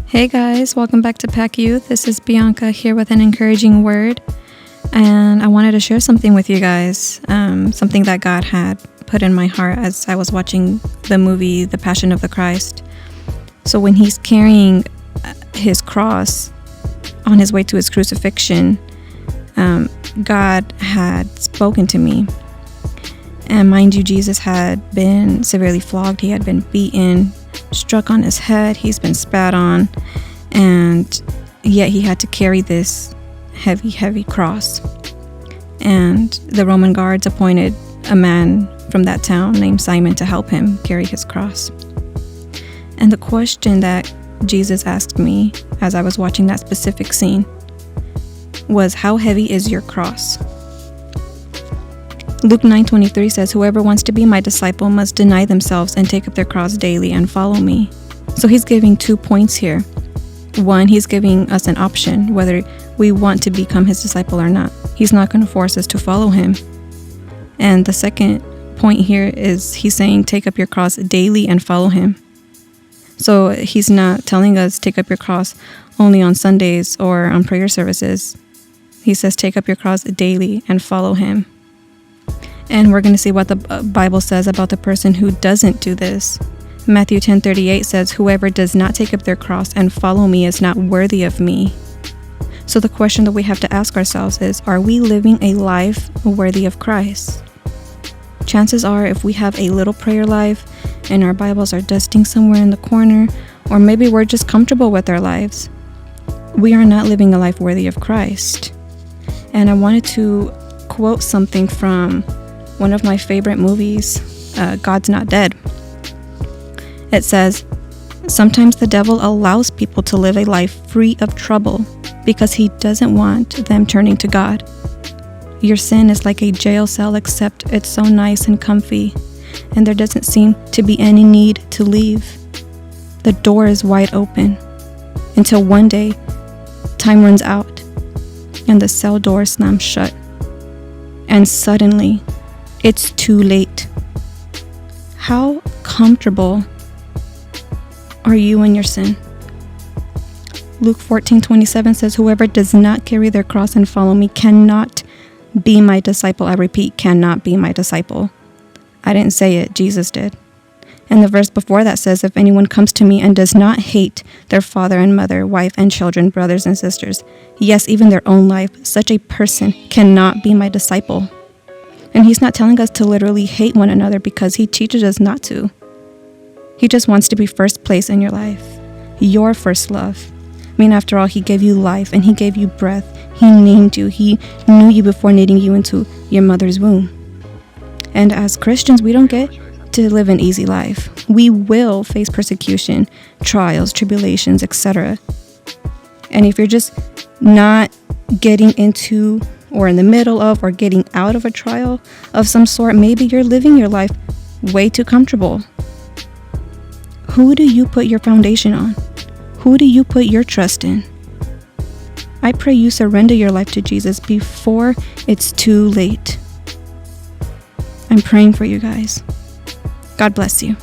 Hey guys, welcome back to Pack Youth. This is Bianca here with an encouraging word, and I wanted to share something with you guys, something that God had put in my heart as I was watching the movie The Passion of the Christ. So when he's carrying his cross on his way to his crucifixion, God had spoken to me. And mind you, Jesus had been severely flogged. He had been beaten, struck on his head. He's been spat on. And yet he had to carry this heavy cross. And the Roman guards appointed a man from that town named Simon to help him carry his cross. And the question that Jesus asked me as I was watching that specific scene was, how heavy is your cross? Luke 9:23 says, whoever wants to be my disciple must deny themselves and take up their cross daily and follow me. So he's giving 2 points here. One, he's giving us an option whether we want to become his disciple or not. He's not going to force us to follow him. And the second point here is he's saying take up your cross daily and follow him. So he's not telling us take up your cross only on Sundays or on prayer services. He says take up your cross daily and follow him. And we're going to see what the Bible says about the person who doesn't do this. Matthew 10:38 says, whoever does not take up their cross and follow me is not worthy of me. So the question that we have to ask ourselves is, are we living a life worthy of Christ? Chances are, if we have a little prayer life and our Bibles are dusting somewhere in the corner, or maybe we're just comfortable with our lives, we are not living a life worthy of Christ. And I wanted to quote something from one of my favorite movies, God's Not Dead. It says, sometimes the devil allows people to live a life free of trouble because he doesn't want them turning to God. Your sin is like a jail cell, except it's so nice and comfy, and there doesn't seem to be any need to leave. The door is wide open until one day time runs out and the cell door slams shut, and suddenly it's too late. How comfortable are you in your sin? Luke 14:27 says, whoever does not carry their cross and follow me cannot be my disciple. I repeat, cannot be my disciple. I didn't say it, Jesus did. And the verse before that says, if anyone comes to me and does not hate their father and mother, wife and children, brothers and sisters, yes, even their own life, such a person cannot be my disciple. And he's not telling us to literally hate one another, because he teaches us not to. He just wants to be first place in your life, your first love. I mean, after all, he gave you life and he gave you breath. He named you. He knew you before knitting you into your mother's womb. And as Christians, we don't get to live an easy life. We will face persecution, trials, tribulations, etc. And if you're just not getting into or in the middle of or getting out of a trial of some sort, maybe you're living your life way too comfortable. Who do you put your foundation on? Who do you put your trust in? I pray you surrender your life to Jesus before it's too late. I'm praying for you guys. God bless you.